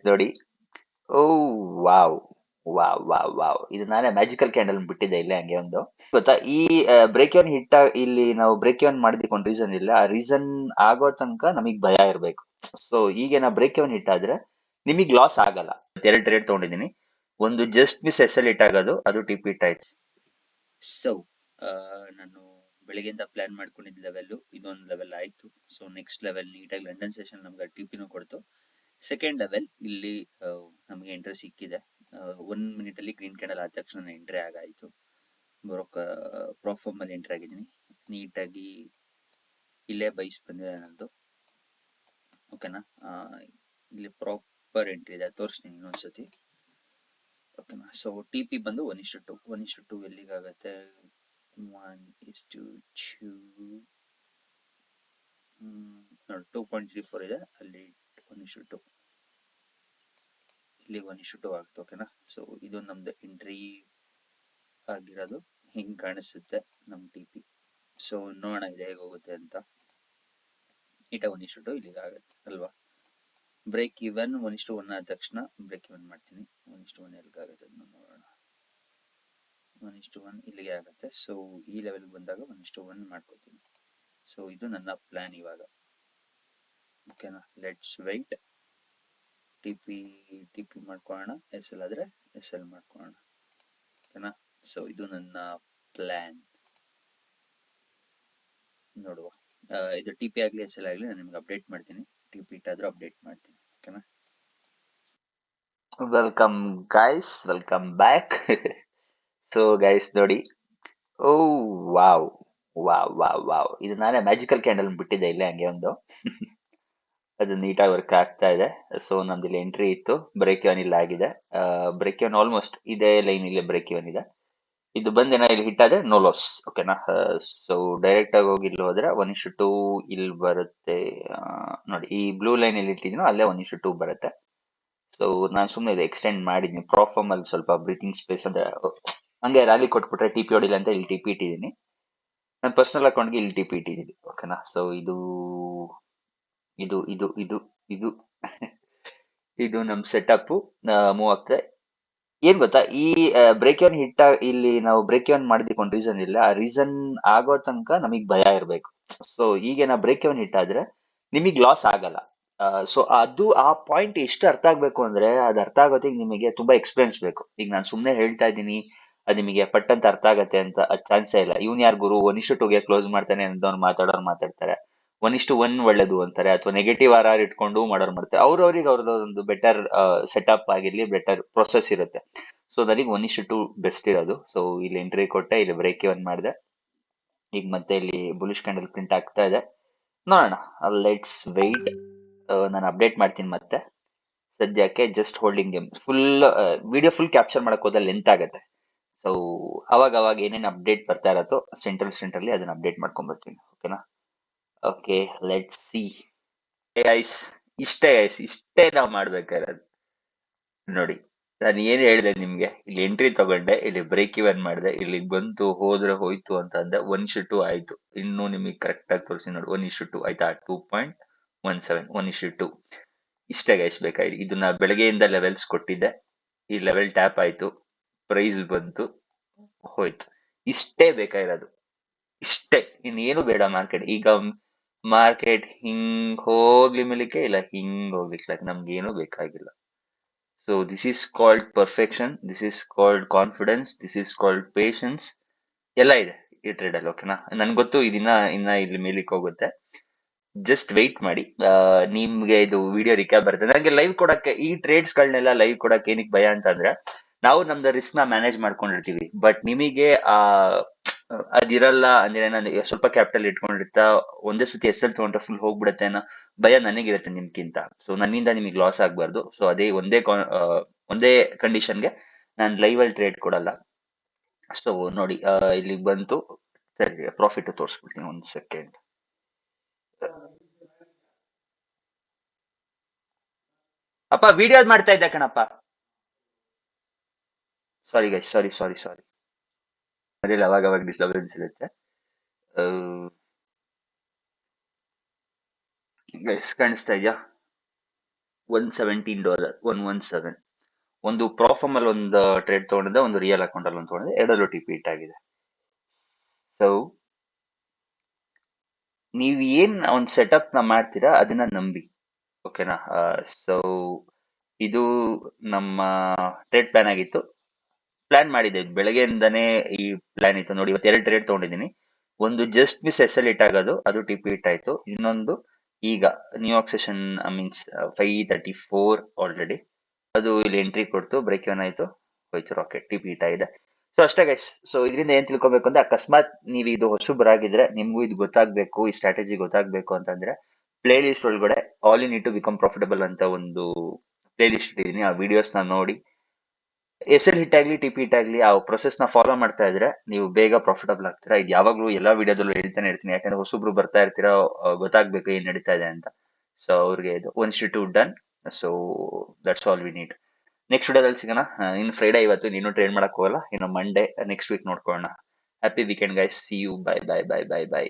ನೋಡಿ. ಓ, wow wow wow wow, ಇದು ನಾನೇ ಮ್ಯಾಜಿಕಲ್ ಕ್ಯಾಂಡಲ್ ಬಿಟ್ಟಿದ್ದೆ ಇಲ್ಲೇ ಹಂಗೆ ಒಂದು. ಗೊತ್ತಾ, ಈ ಬ್ರೇಕ್ ಇವನ್ ಹಿಟ್ ಇಲ್ಲಿ ನಾವು ಬ್ರೇಕ್ ಇವನ್ ಮಾಡಿದಕ್ಕೆ ಒಂದು ರೀಸನ್ ಇಲ್ಲ. ಆ ರೀಸನ್ ಆಗೋ ತನಕ ನಮಗ್ ಭಯ ಇರ್ಬೇಕು. ಸೊ ಈಗ ನಾ ಬ್ರೇಕ್ ಇವನ್ ಹಿಟ್ ಆದ್ರೆ ನಿಮಗ್ ಲಾಸ್ ಆಗಲ್ಲ. ಎರಡು ಟ್ರೇಡ್ ತಗೊಂಡಿದ್ದೀನಿ. ಒಂದು just miss S L hit ಆಗೋದು, ಅದು ಟಿ ಪಿ ಹಿಟ್ ಆಯ್ತು. ಸೊ ನಾನು ಬೆಳಿಗ್ಗೆಯಿಂದ ಪ್ಲಾನ್ ಮಾಡ್ಕೊಂಡಿದ್ದ ಲೆವೆಲ್ಲು ಇದೊಂದು ಲೆವೆಲ್ ಆಯಿತು. ಸೊ ನೆಕ್ಸ್ಟ್ ಲೆವೆಲ್ ನೀಟಾಗಿ ಲಂಡನ್ ಸೆಷನ್ ನಮ್ಗೆ ಟಿ ಪಿನೂ ಕೊಡ್ತು. ಸೆಕೆಂಡ್ ಲೆವೆಲ್ ಇಲ್ಲಿ ನಮಗೆ ಎಂಟ್ರಿ ಸಿಕ್ಕಿದೆ. 1 ಮಿನಿಟಲ್ಲಿ ಗ್ರೀನ್ ಕ್ಯಾಂಡಲ್ ಆದ ತಕ್ಷಣ ಎಂಟ್ರಿ ಆಗಾಯಿತು. ಬರೋಕ ಪ್ರಾಫಾರ್ಮಲ್ಲಿ ಎಂಟ್ರಿ ಆಗಿದ್ದೀನಿ. ನೀಟಾಗಿ ಇಲ್ಲೇ ಬೈಸ್ ಬಂದಿದೆ ನಂದು. ಓಕೆನಾ, ಇಲ್ಲಿ ಪ್ರಾಪರ್ ಎಂಟ್ರಿ ಇದೆ, ತೋರಿಸ್ತೀನಿ ಇನ್ನೊಂದ್ಸತಿ. ಓಕೆನಾ, ಸೊ ಟಿ ಪಿ ಬಂದು 1:2 1:2 ಎಲ್ಲಿಗಾಗತ್ತೆ? 1:2 ನೋಡಿ, 2.34 ಇದೆ ಅಲ್ಲಿ. 1:2 ಇಲ್ಲಿ 1:2 ಆಗುತ್ತೆ. ಓಕೆನಾ, ಸೊ ಇದು ನಮ್ದು ಎಂಟ್ರಿ ಆಗಿರೋದು. ಹಿಂಗೆ ಕಾಣಿಸುತ್ತೆ ನಮ್ಮ ಟಿ ಪಿ. ಸೊ ನೋಡೋಣ ಇದು ಹೇಗೆ ಹೋಗುತ್ತೆ ಅಂತ. ಈಟ 1:2 ಇಲ್ಲಿಗೆ ಆಗುತ್ತೆ ಅಲ್ವಾ. ಬ್ರೇಕ್ ಇವನ್ 1:1 ಆದ ತಕ್ಷಣ ಬ್ರೇಕ್ ಇವನ್ ಮಾಡ್ತೀನಿ. 1:1 ಎಲ್ಲಿಗಾಗುತ್ತೆ ಅದನ್ನ ನೋಡೋಣ. 1:1 ಇಲ್ಲಿಗೆ ಆಗುತ್ತೆ. ಸೊ ಈ ಲೆವೆಲ್ಗೆ ಬಂದಾಗ 1:1 ಮಾಡ್ಕೋತೀನಿ. ಸೊ ಇದು ನನ್ನ ಪ್ಲಾನ್ ಇವಾಗ. ಓಕೆನಾ, ಲೆಟ್ಸ್ ವೆಯ್ಟ್. ಟಿ ಪಿ ಮಾಡ್ಕೊಳ್ಳೋಣ. ಎಸ್ ಎಲ್ ಆದರೆ ಎಸ್ ಎಲ್ ಮಾಡ್ಕೊಳ್ಳೋಣ. ಓಕೆನಾ, ಸೊ ಇದು ನನ್ನ ಪ್ಲಾನ್. ನೋಡುವ, ಇದು ಟಿ ಪಿ ಆಗಲಿ ಎಸ್ ಎಲ್ ಆಗಲಿ ನಾನು ನಿಮ್ಗೆ ಅಪ್ಡೇಟ್ ಮಾಡ್ತೀನಿ. ಟಿ ಪಿ ಇಟ್ಟಾದ್ರೂ ಅಪ್ಡೇಟ್ ಮಾಡ್ತೀನಿ. ಓಕೆನಾ, welcome guys, welcome back. So guys ನೋಡಿ. ಓ, ವಾವ್ ವಾವ್ ವಾವ್ ವಾವ್, ಇದು ನಾನೇ ಮ್ಯಾಜಿಕಲ್ ಕ್ಯಾಂಡಲ್ ಬಿಟ್ಟಿದ್ದೆ ಇಲ್ಲೇ ಹಂಗೆ ಒಂದು. ಅದು ನೀಟಾಗಿ ವರ್ಕ್ ಆಗ್ತಾ ಇದೆ. ಸೊ ನಮ್ದು ಇಲ್ಲಿ ಎಂಟ್ರಿ ಇತ್ತು, ಬ್ರೇಕ್ ಇವನ್ ಇಲ್ಲ ಆಗಿದೆ. ಬ್ರೇಕ್ ಇವನ್ ಆಲ್ಮೋಸ್ಟ್ ಇದೇ ಲೈನ್ ಇಲ್ಲಿ ಬ್ರೇಕ್ ಇವನ್ ಇದೆ. ಇದು ಬಂದೇನ ಇಲ್ಲಿ ಹಿಟ್ ಆದ್ರೆ ನೋ ಲಾಸ್. ಓಕೆನಾ, ಸೊ ಡೈರೆಕ್ಟ್ ಆಗಿ ಹೋಗಿ ಇಲ್ಲಿ ಹೋದ್ರೆ 1:2 ಇಲ್ಲಿ ಬರುತ್ತೆ. ನೋಡಿ, ಈ ಬ್ಲೂ ಲೈನ್ ಇಲ್ಲಿ ಇಟ್ಟಿದ್ದೀನೋ ಅಲ್ಲೇ 1:2 ಬರುತ್ತೆ. ಸೊ ನಾನು ಸುಮ್ಮನೆ ಇದು ಎಕ್ಸ್ಟೆಂಡ್ ಮಾಡಿದ್ದೀನಿ. ಪ್ರಾಫಾರ್ಮ್ ಅಲ್ಲಿ ಸ್ವಲ್ಪ ಬ್ರೀತಿಂಗ್ ಸ್ಪೇಸ್ ಅಂದ್ರೆ ಹಂಗೆ ರ್ಯಾಲಿ ಕೊಟ್ಬಿಟ್ರೆ ಟಿ ಪಿ ಹೊಡಿಲ್ಲ ಅಂತ ಇಲ್ಲಿ ಟಿ ಪಿ ಇಟ್ಟಿದ್ದೀನಿ. ನನ್ನ ಪರ್ಸನಲ್ ಅಕೌಂಟ್ಗೆ ಇಲ್ಲಿ ಟಿ ಪಿ ಇಟ್ಟಿದ್ದೀನಿ. ಓಕೆನಾ, ಸೊ ಇದು ಇದು ಇದು ಇದು ಇದು ಇದು ನಮ್ ಸೆಟಪ್ ಮೂವ್ ಆಗ್ತದೆ. ಏನ್ ಗೊತ್ತಾ, ಈ ಬ್ರೇಕ್ ಇವನ್ ಹಿಟ್ ಇಲ್ಲಿ ನಾವು ಬ್ರೇಕ್ ಇವನ್ ಮಾಡಿದಕ್ಕೆ ಒಂದು ರೀಸನ್ ಇಲ್ಲ. ಆ ರೀಸನ್ ಆಗೋ ತನಕ ನಮಗ್ ಭಯ ಇರ್ಬೇಕು. ಸೊ ಈಗ ನಾ ಬ್ರೇಕ್ ಇವನ್ ಹಿಟ್ ಆದ್ರೆ ನಿಮಗ್ ಲಾಸ್ ಆಗಲ್ಲ. ಸೊ ಅದು ಆ ಪಾಯಿಂಟ್ ಎಷ್ಟು ಅರ್ಥ ಆಗ್ಬೇಕು ಅಂದ್ರೆ, ಅದು ಅರ್ಥ ಆಗೋತ್ತಿಗೆ ನಿಮಗೆ ತುಂಬಾ ಎಕ್ಸ್ಪೀರಿಯನ್ಸ್ ಬೇಕು. ಈಗ ನಾನು ಸುಮ್ಮನೆ ಹೇಳ್ತಾ ಇದ್ದೀನಿ, ಅದು ನಿಮಗೆ ಪಟ್ಟಂತ ಅರ್ಥ ಆಗತ್ತೆ ಅಂತ ಚಾನ್ಸೇ ಇಲ್ಲ. ಇವನ್ ಯಾರು ಗುರು 1:2ಗೆ ಕ್ಲೋಸ್ ಮಾಡ್ತಾನೆ ಅಂತವ್ನು ಮಾತಾಡೋರು ಮಾತಾಡ್ತಾರೆ. 1:1 ಒಳ್ಳೇದು ಅಂತಾರೆ, ಅಥವಾ ನೆಗೆಟಿವ್ ಆರ್ ಆರ್ ಇಟ್ಕೊಂಡು ಮಾಡೋರು ಮಾಡ್ತಾರೆ. ಅವ್ರವ್ರಿಗೆ ಅವ್ರದ್ದೊಂದು ಬೆಟರ್ ಸೆಟಪ್ ಆಗಿರ್ಲಿ, ಬೆಟರ್ ಪ್ರೊಸೆಸ್ ಇರುತ್ತೆ. ಸೊ ನನಗೆ 1:2 ಬೆಸ್ಟ್ ಇರೋದು. ಸೊ ಇಲ್ಲಿ ಎಂಟ್ರಿ ಕೊಟ್ಟೆ, ಇಲ್ಲಿ ಬ್ರೇಕ್ ಇವನ್ ಮಾಡಿದೆ. ಈಗ ಮತ್ತೆ ಇಲ್ಲಿ ಬುಲಿಶ್ ಕ್ಯಾಂಡಲ್ ಪ್ರಿಂಟ್ ಆಗ್ತಾ ಇದೆ. ನೋಡೋಣ, ಲೆಟ್ಸ್ ವೆಯ್ಟ್. ನಾನು ಅಪ್ಡೇಟ್ ಮಾಡ್ತೀನಿ ಮತ್ತೆ. ಸದ್ಯಕ್ಕೆ just holding game. Video full capture ಮಾಡಕ್ ಹೋದ್ರೆ ಲೆಂತ್ ಆಗುತ್ತೆ. ಸೊ ಅವಾಗ ಏನೇನು ಅಪ್ಡೇಟ್ ಬರ್ತಾ ಇರತ್ತೋ ಸೆಂಟ್ರಲ್ಲಿ ಅದನ್ನ ಅಪ್ಡೇಟ್ ಮಾಡ್ಕೊಂಡ್ ಬರ್ತೀನಿ. ಓಕೆನಾ, ಓಕೆ, ಲೆಟ್ಸ್ ಸಿ. ಗೈಸ್, ಇಷ್ಟೇ ನಾವು ಮಾಡ್ಬೇಕಾಗಿರೋದು. ನೋಡಿ, ನಾನು ಏನ್ ಹೇಳಿದೆ ನಿಮ್ಗೆ, ಇಲ್ಲಿ ಎಂಟ್ರಿ ತಗೊಂಡೆ, ಇಲ್ಲಿ ಬ್ರೇಕ್ ಇವನ್ ಮಾಡಿದೆ, ಇಲ್ಲಿ ಬಂತು ಹೋದ್ರೆ ಹೋಯ್ತು ಅಂತ ಅಂದೆ. 1:2 ಆಯ್ತು. ಇನ್ನು ನಿಮಗೆ ಕರೆಕ್ಟ್ ಆಗಿ ತೋರಿಸಿ ನೋಡಿ. 1:2 ಆಯ್ತಾ? 2.17 1:2. ಇಷ್ಟೇ ಗೈಸ್ ಬೇಕಾಗಿ. ಇದನ್ನ ಬೆಳಗ್ಗೆಯಿಂದ ಲೆವೆಲ್ಸ್ ಕೊಟ್ಟಿದ್ದೆ. ಈ ಲೆವೆಲ್ ಟ್ಯಾಪ್ ಆಯ್ತು, ಪ್ರೈಸ್ ಬಂತು, ಹೋಯ್ತು. ಇಷ್ಟೇ ಬೇಕಾಗಿರೋದು, ಇಷ್ಟೇ. ಇನ್ನೇನು ಬೇಡ ಮಾರ್ಕೆಟ್. ಈಗ ಮಾರ್ಕೆಟ್ ಹಿಂಗ್ ಹೋಗ್ಲಿ ಮೇಲಿಕ್ಕೆ, ಇಲ್ಲ ಹಿಂಗ್ ಹೋಗ್ಲಿಕ್ಕೆ, ನಮ್ಗೇನು ಬೇಕಾಗಿಲ್ಲ. So this is called perfection, this is called confidence, this is called patience. ಎಲ್ಲ ಇದೆ ಈ ಟ್ರೇಡ್ ಅಲ್ಲಿ. ಓಕೆನಾ, ನನ್ಗೆ ಗೊತ್ತು ಇನ್ನ ಇಲ್ಲಿ ಮೇಲಿಕ್ಕೆ ಹೋಗುತ್ತೆ. ಜಸ್ಟ್ ವೆಯ್ಟ್ ಮಾಡಿ. ನಿಮ್ಗೆ ಇದು ವಿಡಿಯೋ ರಿಕ್ಯಾಪ್ ಬರುತ್ತೆ. ನನಗೆ ಲೈವ್ ಕೊಡಕ್ಕೆ, ಈ ಟ್ರೇಡ್ಸ್ ಗಳನ್ನೆಲ್ಲ ಲೈವ್ ಕೊಡಕ್ಕೆ ಏನಕ್ಕೆ ಭಯ ಅಂತಂದ್ರೆ, ನಾವು ನಮ್ದು ರಿಸ್ಕ್ ನ ಮ್ಯಾನೇಜ್ ಮಾಡ್ಕೊಂಡಿರ್ತೀವಿ. ಬಟ್ ನಿಮಗೆ ಅದಿರಲ್ಲ ಅಂದ್ರೆ, ನಾನು ಸ್ವಲ್ಪ ಕ್ಯಾಪಿಟಲ್ ಇಟ್ಕೊಂಡಿರ್ತಾ ಒಂದೇ ಸತಿ ಎಸ್ ಎಲ್ ತಗೊಂಡ್ರೆ ಫುಲ್ ಹೋಗ್ಬಿಡುತ್ತೆ ಅನ್ನೋ ಭಯ ನನಗಿರುತ್ತೆ ನಿಮ್ಗಿಂತ. ಸೊ ನನ್ನಿಂದ ನಿಮಗೆ ಲಾಸ್ ಆಗ್ಬಾರ್ದು. ಸೊ ಅದೇ ಒಂದೇ ಕಂಡೀಷನ್ಗೆ ನಾನು ಲೈವ್ ಅಲ್ಲಿ ಟ್ರೇಡ್ ಕೊಡಲ್ಲ. ಸೊ ನೋಡಿ, ಇಲ್ಲಿಗೆ ಬಂತು. ಸರಿ, ಪ್ರಾಫಿಟ್ ತೋರಿಸ್ಬಿಡ್ತೀನಿ ಒಂದ್ ಸೆಕೆಂಡ್. ಅಪ್ಪ ವಿಡಿಯೋ ಮಾಡ್ತಾ ಇದ್ದೆ ಕಣಪ್ಪ. ಸಾರಿ ಗೈಸ್, ಸಾರಿ. ಮನೇಲಿ ಅವಾಗ ಡಿಸ್ಟರ್ಬೆನ್ಸ್ ಇರುತ್ತೆ. ಗೈಸ್ ಕಾಣಿಸ್ತಾ ಇದೆಯಾ? $117, 117. ಒಂದು ಪ್ರಾಫಾರ್ಮ್ ಅಲ್ಲಿ ಒಂದು ಟ್ರೇಡ್ ತಗೊಂಡಿದ್ದೆ, ಒಂದು ರಿಯಲ್ ಅಕೌಂಟ್ ಅಲ್ಲಿ ಒಂದು ತಗೊಂಡಿದ್ದೆ, ಎರಡಲ್ಲೂ ಟಿಪಿ ಹಿಟ್ ಆಗಿದೆ. ಸೊ ನೀವು ಏನ್ ಒಂದು ಸೆಟಪ್ ನ ಮಾಡ್ತೀರಾ ಅದನ್ನ ನಂಬಿ, ಓಕೆನಾ. ಸೊ ಇದು ನಮ್ಮ ಟ್ರೇಡ್ ಪ್ಲಾನ್ ಆಗಿತ್ತು. ಪ್ಲಾನ್ ಮಾಡಿದ್ದೆ ಬೆಳಗ್ಗೆಯಿಂದಾನೇ, ಈ ಪ್ಲಾನ್ ಇತ್ತು ನೋಡಿ. ಇವತ್ತು ಎರಡು ಟ್ರೇಡ್ ತಗೊಂಡಿದ್ದೀನಿ. ಒಂದು just miss S L hit ಆಗೋದು, ಅದು ಟಿಪಿ ಹಿಟ್ ಆಯ್ತು. ಇನ್ನೊಂದು ಈಗ ನ್ಯೂಯಾರ್ಕ್ ಸೆಷನ್ ಮೀನ್ಸ್ 534 ಆಲ್ರೆಡಿ, ಅದು ಇಲ್ಲಿ ಎಂಟ್ರಿ ಕೊಡ್ತು, ಬ್ರೇಕ್ ಇವನ್ ಆಯ್ತು, ಹೋಯ್ತು ರಾಕೆಟ್, ಟಿಪಿ ಹಿಟ್ ಆಗಿದೆ. ಸೊ ಅಷ್ಟೇ ಗೈಸ್. ಸೊ ಇದರಿಂದ ಏನ್ ತಿಳ್ಕೊಬೇಕು ಅಂದ್ರೆ, ಅಕಸ್ಮಾತ್ ನೀವು ಇದು ಹೊಸಬರಾಗಿದ್ರೆ, ನಿಮ್ಗೂ ಇದು ಗೊತ್ತಾಗ್ಬೇಕು, ಈ ಸ್ಟ್ರಾಟಜಿ ಗೊತ್ತಾಗ್ಬೇಕು ಅಂತಂದ್ರೆ, ಪ್ಲೇ ಲಿಸ್ಟ್ ಒಳಗಡೆ all in to become profitable ಅಂತ ಒಂದು ಪ್ಲೇ ಲಿಸ್ಟ್ ಇಟ್ಟಿದ್ದೀನಿ. ಆ ವಿಡಿಯೋಸ್ ನ ನೋಡಿ, ಎಸ್ ಎಲ್ ಹಿಟ್ ಆಗ್ಲಿ ಟಿಪಿ ಹಿಟ್ ಆಗ್ಲಿ, ಆ ಪ್ರೊಸೆಸ್ ನ ಫಾಲೋ ಮಾಡ್ತಾ ಇದ್ರೆ ನೀವು ಬೇಗ ಪ್ರಾಫಿಟಬಲ್ ಆಗ್ತೀರಾ. ಇದು ಯಾವಾಗ್ಲೂ ಎಲ್ಲಾ ವಿಡಿಯೋದಲ್ಲೂ ಹೇಳ್ತಾನೆ ಇರ್ತೀನಿ, ಯಾಕಂದ್ರೆ ಹೊಸಬ್ರು ಬರ್ತಾ ಇರ್ತೀರಾ, ಗೊತ್ತಾಗ್ಬೇಕು ಏನ್ ನಡೀತಾ ಇದೆ ಅಂತ. ಸೊ ಅವ್ರಿಗೆ ಇದು once to done. So that's all we need. Next ವಿಡಿಯೋದಲ್ಲಿ ಸಿಗೋಣ. ಇನ್ನು ಫ್ರೈಡೇ ಇವತ್ತು, ನೀನು ಟ್ರೇಡ್ ಮಾಡಕ್ ಹೋಗಲ್ಲ. ಇನ್ನು ಮಂಡೇ ನೆಕ್ಸ್ಟ್ ವೀಕ್ ನೋಡ್ಕೊಳ್ಳೋಣ. Happy weekend guys. See you. Bye bye bye bye by.